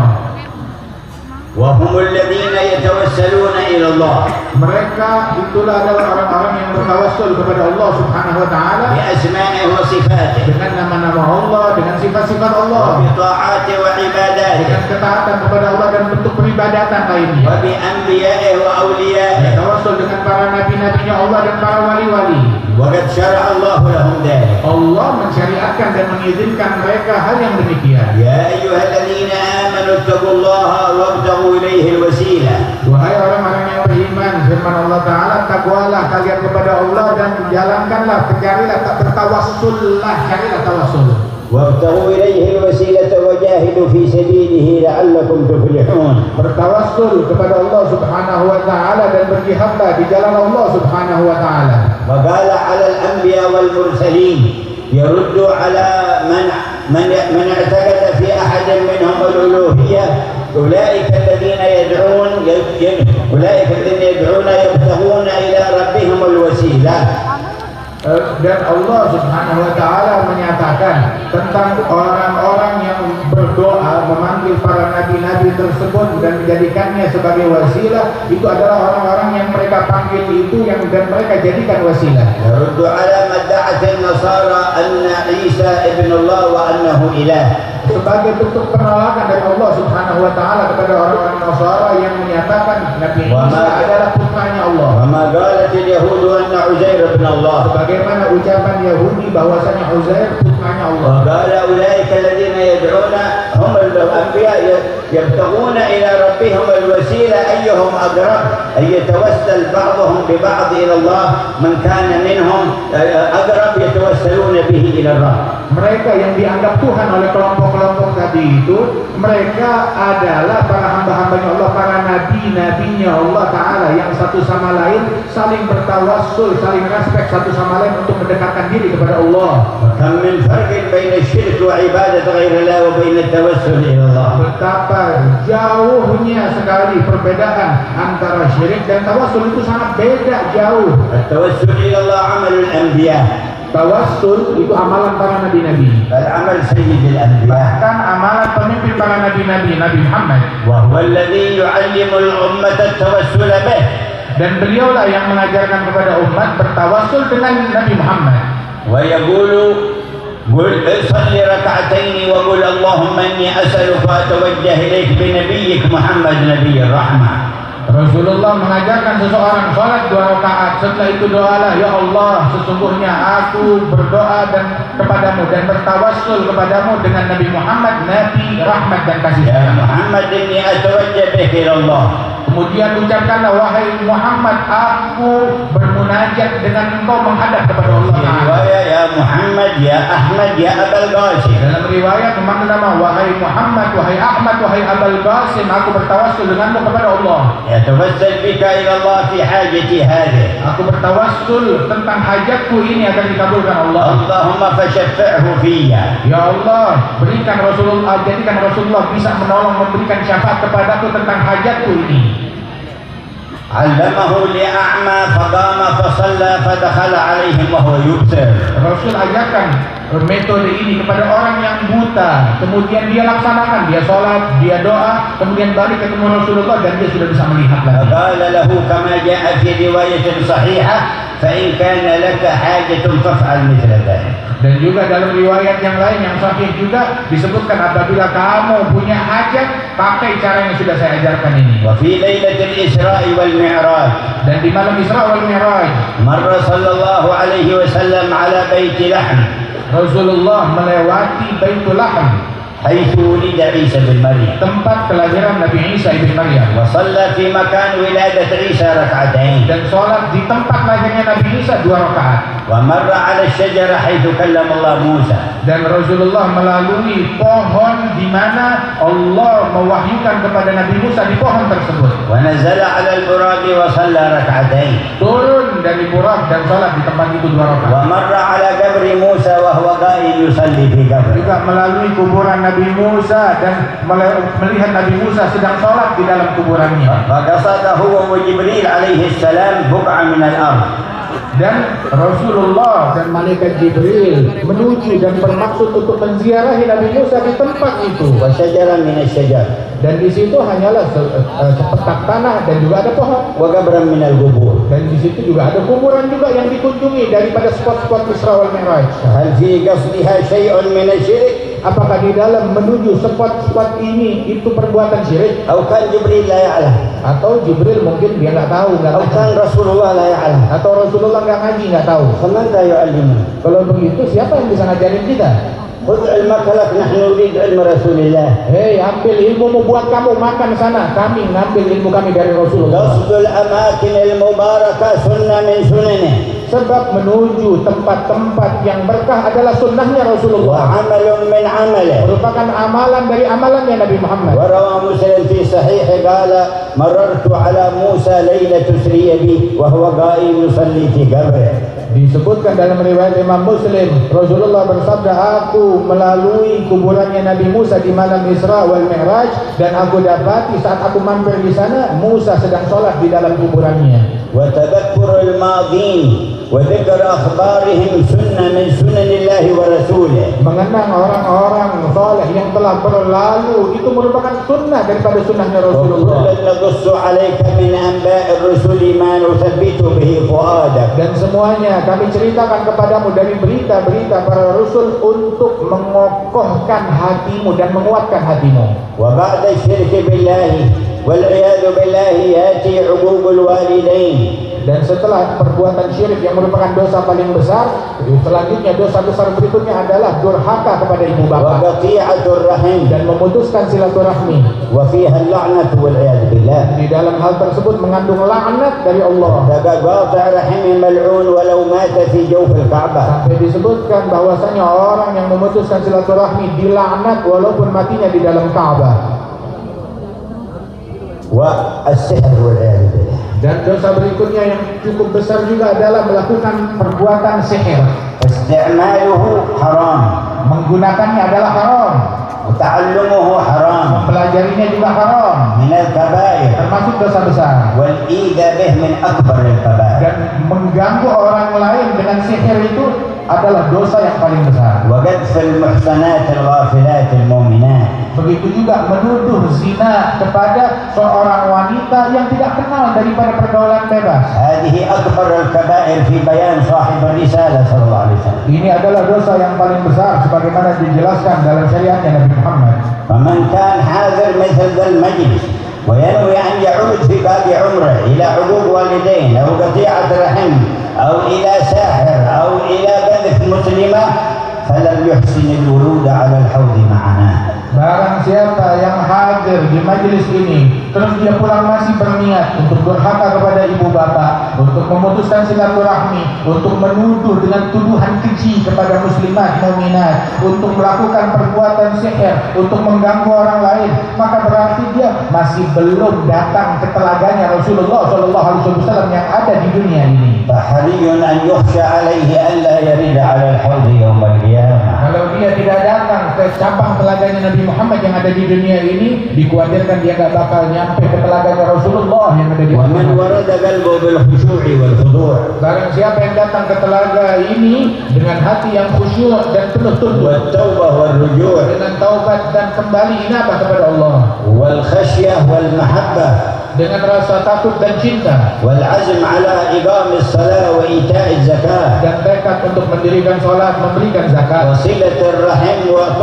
وهم الذين يتوسلون إلى الله Mereka itulah adalah orang-orang yang bertawassul kepada Allah Subhanahu wa Ta'ala بأسمائه وصفاته dengan nama-nama Allah, dengan sifat-sifat Allah, وبطاعته وعباداته dengan ketaatan kepada Allah dan bentuk peribadatan lainnya. وبأنبيائه وأوليائه. Tawassul dengan para nabi-nabinya Allah dan para wali-wali. وقد شرع الله لهم ذلك. Allah mensyariatkan dan mengizinkan mereka hal yang demikian. يا أيها الذين آمنوا اتقوا الله وابتغوا إليه الوسيلة. Wahai orang-orang yang beriman, firman Allah Ta'ala, takwalah kalian kepada Allah dan jalankanlah, carilah, bertawassullah, carilah tawassul. وابتغوا إليه الوسيلة وجاهدوا في سبيله لعلكم تفلحون. Bertawassul kepada Allah Subhanahu wa Ta'ala dan berjihadlah di jalan Allah Subhanahu wa Ta'ala. وقال على الأنبياء والمرسلين يرد على من اعتقد في أحد منهم الألوهية. أولئك الذين يدعون يبتغون إلى ربهم الوسيلة. Dan Allah Subhanahu wa Ta'ala menyatakan tentang orang-orang yang berdoa memanggil para nabi-nabi tersebut dan menjadikannya sebagai wasilah, itu adalah orang-orang yang mereka panggil itu dan mereka jadikan wasilah. يرد على ما ادعت النصارى أن عيسى ابن الله وأنه إله. Sebagai bentuk penolakan dari Allah Subhanahu wa Ta'ala kepada orang-orang Nasara yang menyatakan Nabi Isa adalah putranya Allah. وما قالت اليهود أن عزير ابن الله. Sebagaimana ucapan Yahudi bahwasanya Uzair putranya Allah. وقال أولئك الذين يدعون هم الأنبياء يبتغون إلى ربهم الوسيلة أيهم أقرب أن يتوسل بعضهم ببعض إلى الله من كان منهم أقرب يتوسلون به إلى الرب. Mereka yang dianggap Tuhan oleh kelompok-kelompok tadi itu, mereka adalah para hamba-hambanya Allah, para nabi-nabinya Allah Ta'ala yang satu sama lain saling bertawassul, saling respek satu sama lain untuk mendekatkan diri kepada Allah. كم من فرق بين الشرك وعبادة غير الله وبين التوسل إلى الله. Betapa jauhnya sekali perbedaan antara syirik dan tawassul, itu sangat beda jauh. التوسل إلى الله عمل الأنبياء. Tawassul itu amalan para nabi-nabi, العمل سيد الأنبياء. bahkan amalan pemimpin para nabi-nabi, Nabi Muhammad. وهو الذي يعلم الأمة التوسل به. Dan beliaulah yang mengajarkan kepada umat bertawassul dengan Nabi Muhammad. ويقول قل صل ركعتين وقل اللهم إني أسألك وأتوجه إليك بنبيك محمد نبي الرحمة. Rasulullah mengajarkan seseorang sholat 2 rakaat. Setelah itu doalah, ya Allah, sesungguhnya aku berdoa dan kepadamu dan bertawassul kepadamu dengan Nabi Muhammad, Nabi rahmat dan kasih Ya sayang. Muhammad inni atawajjah bika ila Allah. Kemudian ucapkanlah, wahai Muhammad, aku bermunajat dengan engkau menghadap kepada Allah Fi Ta'ala. riwayah ya Muhammad ya Ahmad ya Abul Qasim. Dalam riwayat memang nama, wahai Muhammad, wahai Ahmad, wahai Abul Qasim, aku bertawassul denganmu kepada Allah. Yatawassal bika ila Allah fi hajati hadhihi. Aku bertawassul tentang hajatku ini akan dikabulkan Allah. Allahumma fashaffi'hu fiyya. Ya Allah, berikan Rasulullah, jadikan Rasulullah bisa menolong, memberikan syafaat kepadaku tentang hajatku ini. Allamahu li'a'ma faqama fasalla fadakhala alaihim wa huwa yubsir. Rasul ajarkan metode ini kepada orang yang buta, kemudian dia laksanakan, dia sholat, dia doa, kemudian balik ketemu Rasulullah dan dia sudah bisa melihat lagi. فقال له كما جاء في رواية صحيحة فإن كان لك حاجة فافعل مثل ذلك. Dan juga dalam riwayat yang lain yang sahih juga disebutkan, apabila kamu punya hajat, pakai cara yang sudah saya ajarkan ini. وفي ليلة الإسراء والمعراج Dan di malam Isra wal Mi'raj, مر صلى الله عليه وسلم على بيت لحم Rasulullah melewati Baitul Lahm, حيث ولد عيسى بن مريم tempat kelahiran Nabi Isa ibn Maryam, وصلى في مكان ولادة عيسى ركعتين dan sholat di tempat lahirnya Nabi Isa 2 rakaat. ومر على الشجرة حيث كلم الله موسى Dan Rasulullah melalui pohon di mana Allah mewahyukan kepada Nabi Musa di pohon tersebut. ونزل على البراق وصلى ركعتين Turun dari Burak dan sholat di tempat itu 2 rakaat. ومر على قبر موسى وهو قائم يصلي في قبره Juga melalui kuburan Nabi Musa dan melihat Nabi Musa sedang sholat di dalam kuburannya. فقصد هو وجبريل عليه السلام بقعة من الأرض Dan Rasulullah dan malaikat Jibril menuju dan bermaksud untuk menziarahi Nabi Musa di tempat itu. وشجرا من الشجر Dan di situ hanyalah sepetak tanah dan juga ada pohon. وقبرا من القبور. Dan di situ juga ada kuburan juga yang dikunjungi daripada spot-spot Isra wal Mi'raj. هل في قصدها شيء من الشرك Apakah di dalam menuju spot-spot ini itu perbuatan syirik? أو كان جبريل لا يعلم Atau Jibril mungkin dia nggak tahu, nggak أو ngaji. كان رسول الله لا يعلم Atau Rasulullah nggak ngaji, nggak tahu. فماذا يعلمنا؟ Kalau begitu siapa yang bisa ngajarin kita? خذ علمك لك نحن نريد علم رسول الله. Hei, ambil ilmumu buat kamu makan sana. Kami ngambil ilmu kami dari Rasulullah. قصد الأماكن المباركة سنة من سننه Sebab menuju tempat-tempat yang berkah adalah sunnahnya Rasulullah. وعمل من عمله. Merupakan amalan dari amalannya Nabi Muhammad. وروى مسلم في صحيح قال مررت على موسى ليلة سري بي وهو قائم يصلي في قبره. Disebutkan dalam riwayat Imam Muslim, Rasulullah bersabda, aku melalui kuburannya Nabi Musa di malam Isra wal Mi'raj, dan aku dapati saat aku mampir di sana Musa sedang sholat di dalam kuburannya. وتذكر الماضين وذكر أخبارهم سنة من سنن الله ورسوله. Mengenang orang-orang saleh yang telah berlalu itu merupakan sunnah daripada sunnahnya Rasulullah. وكلا نقص عليك من أنباء الرسل ما نثبت به فؤادك. Dan semuanya kami ceritakan kepadamu dari berita-berita para rasul untuk mengokohkan hatimu dan menguatkan hatimu. وبعد الشرك بالله والعياذ بالله يأتي عقوق الوالدين. Dan setelah perbuatan syirik yang merupakan dosa paling besar, selanjutnya dosa besar berikutnya adalah durhaka kepada ibu bapak وقطيعة الرحم dan memutuskan silaturahmi. وفيها اللعنة والعياذ بالله. Di dalam hal tersebut mengandung laknat dari Allah. قاطع رحم ملعون ولو مات في جوف الكعبة. Sampai disebutkan bahwasanya orang yang memutuskan silaturahmi dilaknat walaupun matinya di dalam Ka'bah. والسحر والعياذ بالله. Dan dosa berikutnya yang cukup besar juga adalah melakukan perbuatan sihir. استعماله حرام Menggunakannya adalah haram, وتعلمه حرام mempelajarinya juga haram, من الكبائر termasuk dosa besar. والإيذاء به من أكبر الكبائر. Dan mengganggu orang lain dengan sihir itu adalah dosa yang paling besar. وقذف المحصنات الغافلات المؤمنات. Begitu juga menuduh zina kepada seorang wanita yang tidak kenal daripada pergaulan bebas. هذه أكبر الكبائر في بيان صاحب الرسالة صلى الله عليه وسلم. Ini adalah dosa yang paling besar sebagaimana dijelaskan dalam syariatnya Nabi Muhammad. فمن كان حاضر مثل ذا المجلس وينوي أن يعود في باب عمره إلى عقوق والدين أو قطيعة رحم أو إلى ساحر أو إلى قذف مسلمة فلم يحسن الورود على الحوض معنا. Barang siapa yang hadir di majelis ini terus dia pulang masih berniat untuk durhaka kepada ibu bapak, untuk memutuskan silaturahmi, untuk menuduh dengan tuduhan keji kepada muslimat mukminat, untuk melakukan perbuatan sihir, untuk mengganggu orang lain, maka berarti dia masih belum datang ke telaganya Rasulullah SAW yang ada di dunia ini. فحري أن يخشى عليه ألا يرد على الحوض يوم القيامة. Kalau dia tidak datang ke cabang telaganya Nabi Muhammad yang ada di dunia ini, dikhawatirkan dia gak bakal nyampe ke telaganya Rasulullah yang ada di dunia. ومن ورد قلبه بالخشوع والخضوع Barang siapa yang datang ke telaga ini dengan hati yang khusyuk dan penuh tunduk, والتوبة والرجوع dengan taubat dan kembali inabah kepada Allah, والخشية والمحبة dengan rasa takut dan cinta, والعزم على إقام الصلاة وإيتاء الزكاة dan tekad untuk mendirikan sholat, memberikan zakat, وصلة الرحم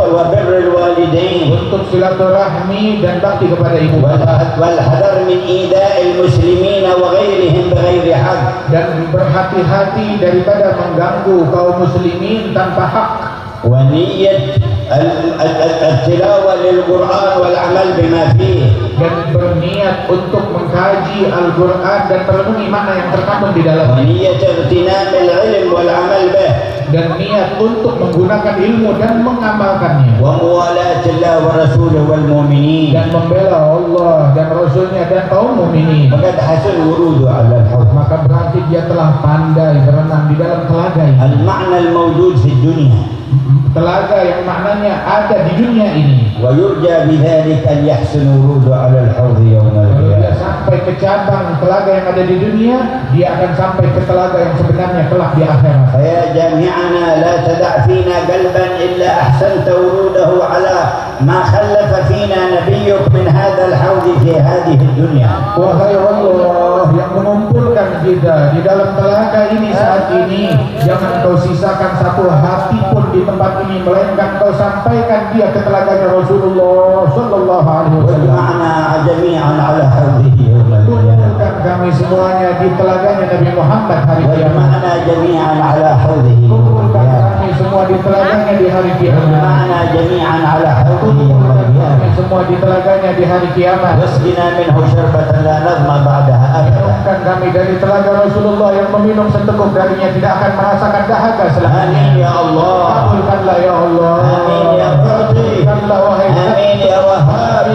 وبر الوالدين untuk silaturahmi dan bakti kepada ibu bapak, والحذر من إيذاء المسلمين وغيرهم بغير حق dan berhati-hati daripada mengganggu kaum muslimin tanpa hak, ونية التلاوة للقرآن والعمل بما فيه dan berniat untuk mengkaji Al-Quran dan merenungi makna yang terkandung di dalamnya, ونية اغتنام العلم والعمل به dan niat untuk menggunakan ilmu dan mengamalkannya, وموالاة الله ورسوله والمؤمنين. dan membela Allah dan Rasulnya dan kaum mukminin. فقد حسن وروده على الحوض. Maka berarti dia telah pandai berenang di dalam telaga ini. المعنى الموجود في الدنيا Telaga yang maknanya ada di dunia ini. ويرجى بذلك أن يحسن وروده على الحوض يوم Kalau dia القيامة. sampai ke cabang telaga yang ada di dunia, dia akan sampai ke telaga yang sebenarnya kelak di akhirat. فيا جامعنا لا تدع فينا قلبا إلا أحسنت وروده على ما خلف فينا نبيك من هذا الحوض في هذه الدنيا. Wahai Allah yang mengumpulkan kita di dalam telaga ini saat ini, jangan kau sisakan satu hati pun di tempat ini, melainkan kau sampaikan dia ke telaganya Rasulullah Sallallahu Alaihi Wasallam. واجمعنا جميعا على حوضه يوم القيامة. Kumpulkan kami semuanya di telaganya Nabi Muhammad hari kiamat. واجمعنا جميعا على حوضه يوم Kumpulkan القيامة. kami semua di telaganya di hari kiamat. واجمعنا جميعا على حوضه يوم Kumpulkan kami القيامة. semua di telaganya di hari kiamat. واسقنا منه شربة لا نظمأ بعدها أبدا. Minumkan kami dari telaga Rasulullah yang meminum seteguk darinya tidak akan merasakan dahaga selamanya. آمين يا الله. Kabulkanlah ya Allah. آمين يا معطي. Kabulkanlah wahai آمين يا وهاب.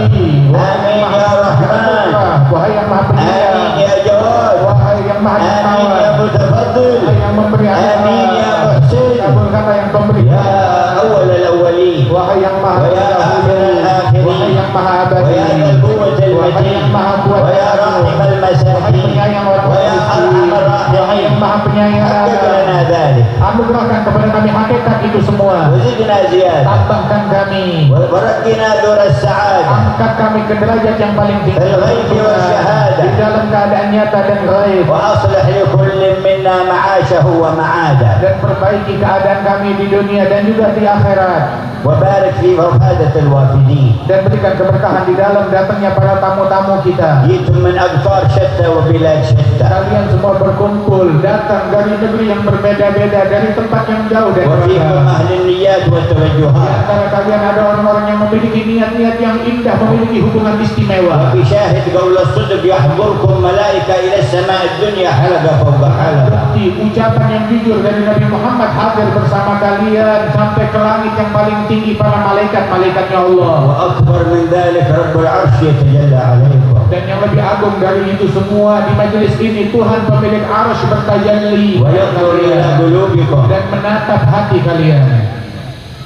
Wahai آمين يا رحمن. Wahai yang maha penyayang. آمين يا جواد. Wahai yang maha آمين يا dermawan. متفضل. Wahai yang memberi آمين يا محسن. Kabulkanlah yang pemberi. يا أول الأولين Wahai yang maha ويا آخر terdahulu. Wahai yang الآخرين maha abadi. ويا ذا القوة Wahai المتين yang maha kuat. ويا راحم Wahai المساكين penyayang orang ويا أرحم Wahai الراحمين yang maha penyayang. حقق لنا ذلك Anugerahkan kepada kami hakikat itu semua. وزدنا زيادة Tambahkan kami. ورقنا دور السعادة Angkat kami ke derajat yang paling tinggi. الغيب والشهادة. Di dalam keadaan nyata dan gaib. وأصلح لكل منا معاشه ومعاده Dan perbaiki keadaan kami di dunia dan juga di akhirat. وبارك في وفادة الوافدين. Dan berikan keberkahan di dalam datangnya para tamu-tamu kita. جئتم من أقطار شتى وبلاد شتى Kalian semua berkumpul datang dari negeri yang berbeda-beda, dari tempat yang jauh dan وفيكم beragam. أهل النيات Di والتوجهات antara kalian ada orang-orang yang memiliki niat-niat yang indah, memiliki hubungan istimewa. وفي شاهد قول الصدق يحضركم ملائكة إلى السماء الدنيا حلقة فوق حلقة. Bukti ucapan yang jujur dari Nabi Muhammad hadir bersama kalian sampai ke langit yang paling tinggi para malaikat-malaikatnya Allah. وأكبر من ذلك رب العرش يتجلى عليكم. Dan yang lebih agung dari itu semua, di majelis ini Tuhan pemilik arsy bertajalli وينظر إلى قلوبكم dan menatap hati kalian.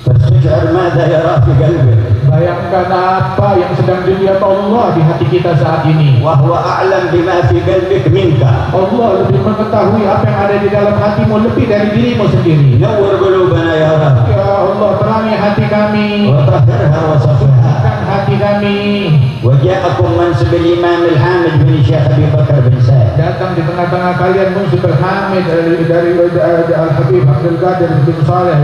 فاستشعر ماذا يرى في قلبك. Bayangkan apa yang sedang dilihat Allah di hati kita saat ini. وهو أعلم بما في قلبك منك. Allah lebih mengetahui apa yang ada di dalam hatimu lebih dari dirimu sendiri. نور قلوبنا يا رب. Ya Allah, terangi hati kami, وطهرها وصفها. kan hati kami. وجاءكم منصب الإمام الحامد بن الشيخ أبي بكر بن سعد. Datang di tengah-tengah kalian Munsif Al-Hamid dari Al-Habib Abdul Qadir bin Saleh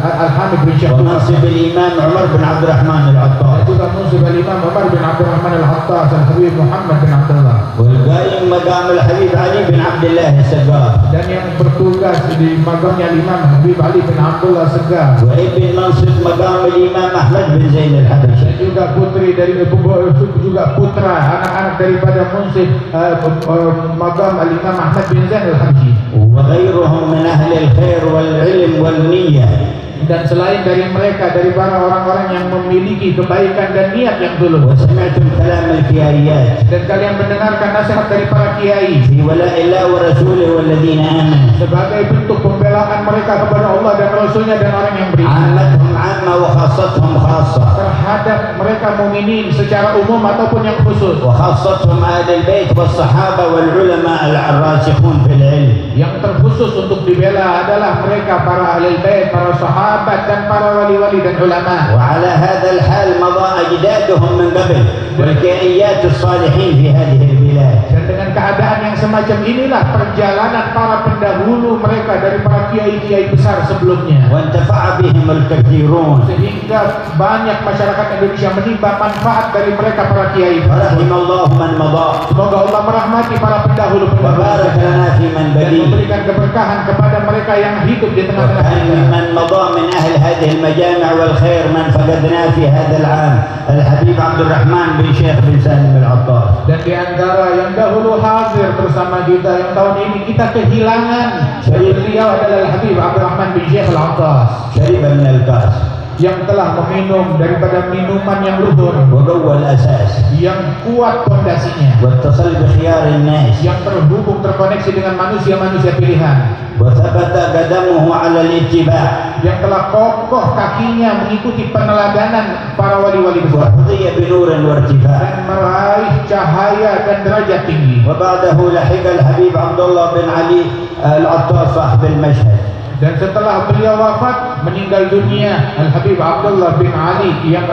Al-Hamid bin Syekh, ومنصب الإمام عمر بن عبد الرحمن العطار. juga Munsif Al-Imam Umar bin Abdul Rahman Al-Hattas Al-Habib Muhammad bin Abdullah, والقائم مقام الحبيب علي بن عبد الله السقاف. dan yang bertugas di magamnya Imam Habib Ali bin Abdullah Segaf, وابن منصب مقام الإمام أحمد بن زين الحبشي. juga putri dari juga putra anak-anak daripada Munsif magam Al-Imam Ahmad bin Zain Al-Habsyi, وغيرهم من أهل الخير والعلم والنية. dan selain dari mereka dari para orang-orang yang memiliki kebaikan dan niat yang tulus. وسمعتم كلام الكيائيات Dan kalian mendengarkan nasihat dari para kiai في ولاء الله ورسوله والذين آمنوا. sebagai bentuk pembelaan mereka kepada Allah dan Rasulnya dan orang yang beriman, عامتهم عامة وخاصتهم خاصة. terhadap mereka mukminin secara umum ataupun yang khusus. وخاصتهم أهل البيت والصحابة والعلماء الراسخون في العلم. Yang terkhusus untuk dibela adalah mereka para ahli bait, para sahabat dan para wali-wali dan ulama. وعلى هذا الحال مضى أجدادهم من قبل والكائيات الصالحين في هذه البلاد. Dan dengan keadaan yang semacam inilah perjalanan para pendahulu mereka dari para kiai-kiai besar sebelumnya, وانتفع بهم الكثيرون. sehingga banyak masyarakat Indonesia menimba manfaat dari mereka para kiai. فرحم الله من مضى Semoga Allah merahmati para pendahulu وبارك لنا في من dan بدي. memberikan keberkahan kepada mereka yang hidup di tengah-tengah وكان kita. ممن مضى من أهل هذه المجامع والخير من فقدناه في هذا العام الحبيب عبد الرحمن بن شيخ بن سالم العطار. Dan di antara yang dahulu hadir bersama kita yang tahun ini kita kehilangan, beliau adalah Habib Abdurrahman bin Syekh Al-Attas شرب من الكأس yang telah meminum daripada minuman yang luhur, وقوى الأساس yang kuat pondasinya, واتصل بخيار الناس yang terhubung terkoneksi dengan manusia-manusia pilihan, وثبت قدمه على الاتباع yang telah kokoh kakinya mengikuti peneladanan para wali-wali besar وحظي بنور وارتفاع. dan meraih cahaya dan derajat tinggi. وبعده لحق الحبيب عبد الله بن علي العطار صاحب المشهد. Dan setelah beliau wafat, meninggal dunia Al-Habib Abdullah bin Ali yang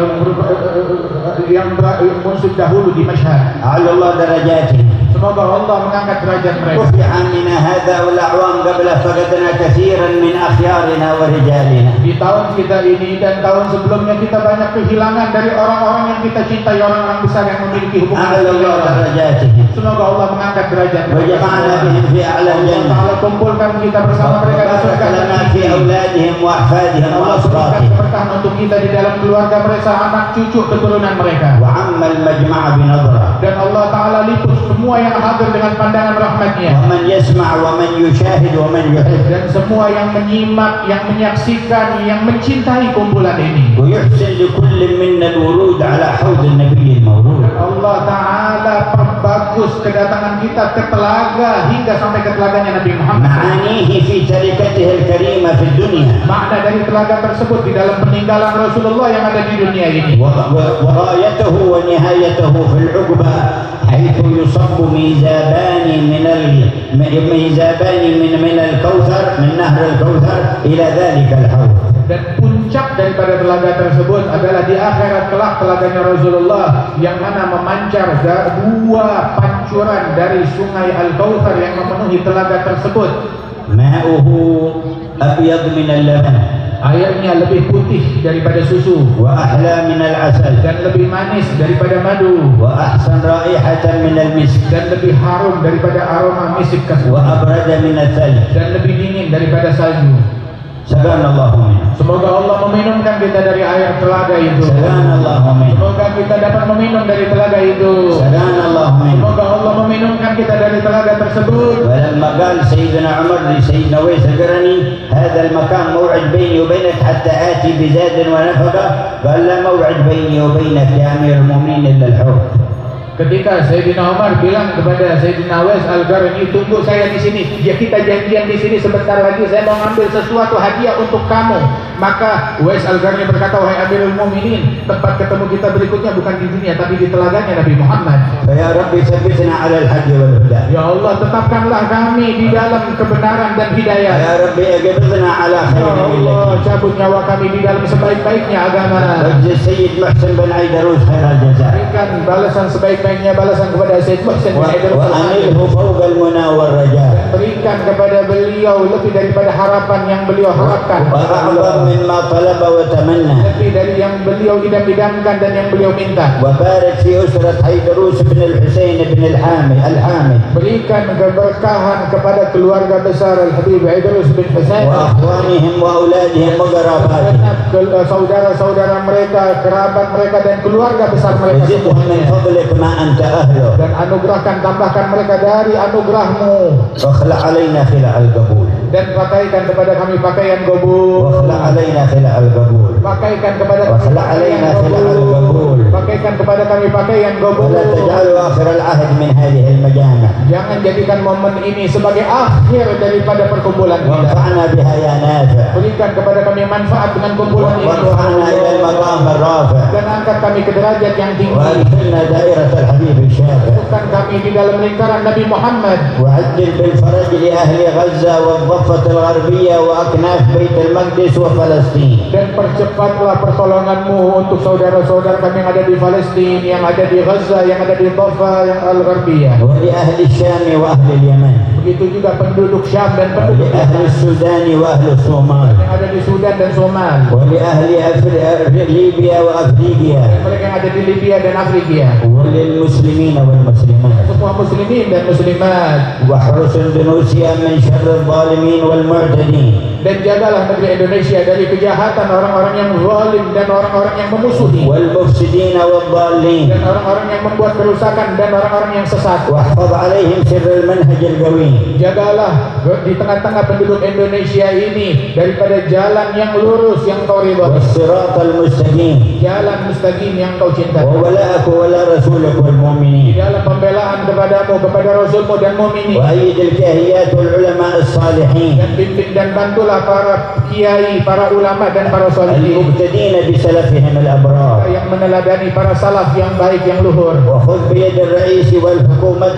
munsif dahulu di Mashhad. أعلى الله درجاته. Semoga Allah mengangkat derajat mereka. وفي عامنا هذا والأعوام قبله فقدنا كثيرا من أخيارنا ورجالنا. Di tahun kita ini dan tahun sebelumnya kita banyak kehilangan dari orang-orang yang kita cintai, orang-orang besar yang memiliki hubungan أعلى الله dengan Allah. درجاتهم Semoga Allah mengangkat derajat mereka. وجمعنا بهم في أعلى Allah الجنة. Ta'ala kumpulkan kita bersama mereka di وبارك surga لنا dan في أولادهم وأحفادهم Allah berikan وأصباطهم. keberkahan untuk kita di dalam keluarga mereka, anak cucu keturunan mereka. وعم المجمع بنظرة. Dan Allah Ta'ala liput semua yang hadir dengan pandangan rahmatnya, ومن يسمع ومن يشاهد ومن يحب. dan semua yang menyimak, yang menyaksikan, yang mencintai kumpulan ini. ويحسن لكل منا الورود على حوض النبي المورود. Allah Ta'ala perbagus kedatangan kita ke telaga hingga sampai ke telaganya Nabi Muhammad. معانيه في تركته الكريمة في الدنيا. Makna dari telaga tersebut di dalam peninggalan Rasulullah yang ada di dunia ini. وغايته ونهايته في العقبة حيث يصب ميزابان من الكوثر من نهر الكوثر إلى ذلك الحوض. Dan puncak daripada telaga tersebut adalah di akhirat kelak telaganya Rasulullah yang mana memancar dua pancuran dari sungai Al-Kautsar yang memenuhi telaga tersebut. ماؤه أبيض من اللبن Airnya lebih putih daripada susu وأحلى من العسل dan lebih manis daripada madu وأحسن رائحة من المسك dan lebih harum daripada aroma misik kasih وأبرد من الثلج. dan lebih dingin daripada salju. سقانا الله منه. Semoga Allah meminumkan kita dari air telaga itu. سقانا الله منه. Semoga kita dapat meminum dari telaga itu. سقانا الله منه. Semoga Allah meminumkan kita dari telaga tersebut. ولما قال سيدنا عمر لسيدنا ويس القرني هذا المكان موعد بيني وبينك حتى آتي بزاد ونفقة، قال لا موعد بيني وبينك يا أمير المؤمنين إلا الحوض. Ketika Sayyidina Umar bilang kepada Sayyidina Uwais Al-Qarni, tunggu saya di sini. Ya, kita janjian di sini sebentar lagi. Saya mau ngambil sesuatu hadiah untuk kamu. Maka Uwais Al-Qarni berkata, wahai Amirul Mukminin, tempat ketemu kita berikutnya bukan di dunia tapi di telaganya Nabi Muhammad. Ya Rabbi sabbitna 'ala al-haqq wal huda. Ya Allah, tetapkanlah kami di dalam kebenaran dan hidayah. Ya Rabbi aqbidna 'ala Ya khairin Allah, cabut nyawa kami di dalam sebaik-baiknya agama. wajzi Sayyid Muhsin bin Aidarus khairal jazaa. Berikan balasan sebaik-baiknya balasan kepada Sayyid Muhsin bin Aidarus. Wa anilhu fawqa al-muna wal raja. Berikan kepada beliau lebih daripada harapan yang beliau harapkan. Wa a'zam mimma talaba wa tamanna. Lebih dari yang beliau idam-idamkan dan yang beliau minta. Wa barik fi usrat Aidarus bin al-Husain bin al-Hamid. Berikan keberkahan kepada keluarga besar Al-Habib Aidarus bin Husain Wa akhwanihim wa auladihim wa qarabatihim. saudara-saudara mereka, kerabat mereka dan keluarga besar mereka Zidhum min fadlik ma anta ahlu. dan anugerahkan, tambahkan mereka dari anugerahmu Wa khla' alaina khila' al-qabul. dan pakaikan kepada kami pakaian gobul, Wa khla' alaina khila' al-qabul. pakaikan kepada Wa kami khla' pakaian alaina khila' gobul, al-qabul. pakaikan kepada kami pakaian gobul. ولا تجعلوا آخر العهد من هذه المجامع Jangan jadikan momen ini sebagai akhir daripada perkumpulan kita. وانفعنا بها يا نافع Berikan kepada kami manfaat dengan kumpulan ini وارفعنا إلى المقام الرافع dan angkat kami ke derajat yang tinggi. وادخلنا دائرة الحبيب الشافع Masukkan kami di dalam lingkaran Nabi Muhammad. وعجل بالفرج لأهل غزة والضفة الغربية وأكناف بيت المقدس وفلسطين Dan percepatlah pertolonganmu untuk saudara-saudara kami yang ada di Palestina, yang ada di Gaza, yang ada di Dhafa, yang Al-Gharbiyah. ولأهل الشام وأهل اليمن Begitu juga penduduk Syam dan penduduk ولأهل Yaman, السودان وأهل الصومال yang ada di Sudan dan Somal, ولأهل ليبيا وأفريقيا mereka yang ada di Libya dan Afrika, وللمسلمين والمسلمات semua muslimin dan muslimat. واحرس اندونيسيا من شر الظالمين والمعتدين Dan jagalah negeri Indonesia dari kejahatan orang-orang yang zalim dan orang-orang yang memusuhi والمفسدين والضالين dan orang-orang yang membuat kerusakan dan orang-orang yang sesat. واحفظ عليهم سر المنهج القويم Jagalah di tengah-tengah penduduk Indonesia ini daripada jalan yang lurus yang kau ridha, والصراط المستقيم jalan mustaqim yang kau cintai. وولاءك ولا رسولك Di والمؤمنين dalam pembelaan kepadamu, kepada Rasulmu dan mukminin, وأيد الكاهيات والعلماء الصالحين dan bimbing dan bantulah para kiai, para ulama dan para sholihin المقتدين بسلفهم الأبرار yang meneladani para salaf yang baik yang luhur. وخذ بيد الرئيس والحكومة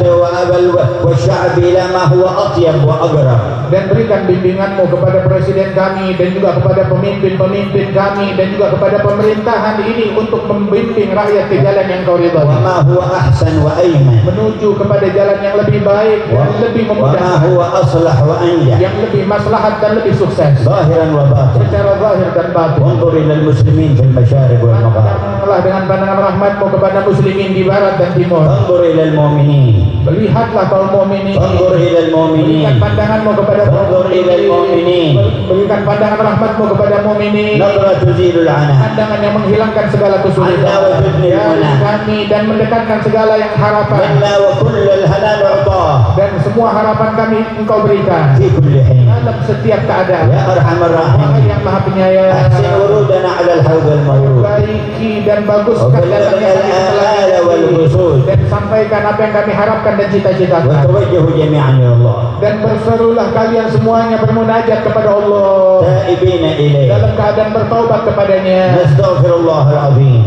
والشعب إلى ما هو أطيب وأقرب Dan berikan bimbinganmu kepada presiden kami dan juga kepada pemimpin-pemimpin kami dan juga kepada pemerintahan ini untuk membimbing rakyat ke jalan yang kau ridhai, وما هو أحسن وأيمن menuju kepada jalan yang lebih baik dan lebih وما memudahkan, هو أصلح وأنجح yang lebih maslahat dan lebih sukses ظاهرا وباطنا secara zahir dan batin. وانظر إلى المسلمين في المشارق والمغارب Pandanglah dengan pandangan rahmatmu kepada muslimin di barat dan timur. انظر إلى المؤمنين Lihatlah kaum mukminin. انظر إلى Berikan المؤمنين pandanganmu kepada انظر إلى المؤمنين Berikan pandangan rahmatmu kepada mukminin. نظرة تزيل العناء Pandangan yang menghilangkan segala kesulitan Anda wa tudni dari mana. kami dan mendekatkan segala yang harapan, منا وكل الهنا نعطاه dan semua harapan kami engkau berikan في كل حين dalam setiap keadaan. يا أرحم Allah الراحمين yang maha penyayang, أحسن ورودنا على الحوض المورود perbaiki dan baguskan وبلغنا datangnya kami الآل والوصول dan sampaikan apa yang kami harapkan dan cita-citakan. وتوجهوا جميعا إلى الله Dan berserulah kalian semuanya bermunajat kepada Allah تائبين إليه dalam keadaan bertaubat kepadanya, نستغفر الله العظيم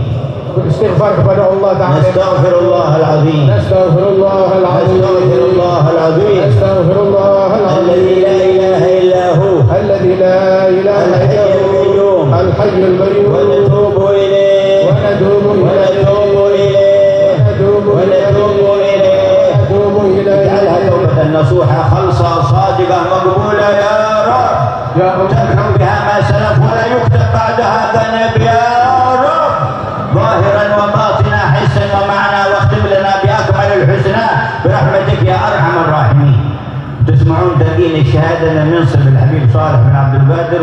beristighfar kepada Allah Ta'ala. نستغفر الله العظيم Nastaghfirullah al-azim. نستغفر الله العظيم Nastaghfirullah الذي al-azim. لا إله إلا هو الذي لا إله الحي إلا هو القيوم الحي القيوم ونتوب إليه ونتوب إليه ونتوب إليه ونتوب ونتوب إليه ونتوب اجعلها إليه توبة نصوحة خلصة صادقة مقبولة يا رب يا رب. تمحو بها ما سلف ولا يكتب بعدها ذنب يا رب ظاهرا وباطنا حسا ومعنى واختم لنا بأكمل الحسنى برحمتك يا أرحم الراحمين. تسمعون تلقين الشهادة من منصب الحبيب صالح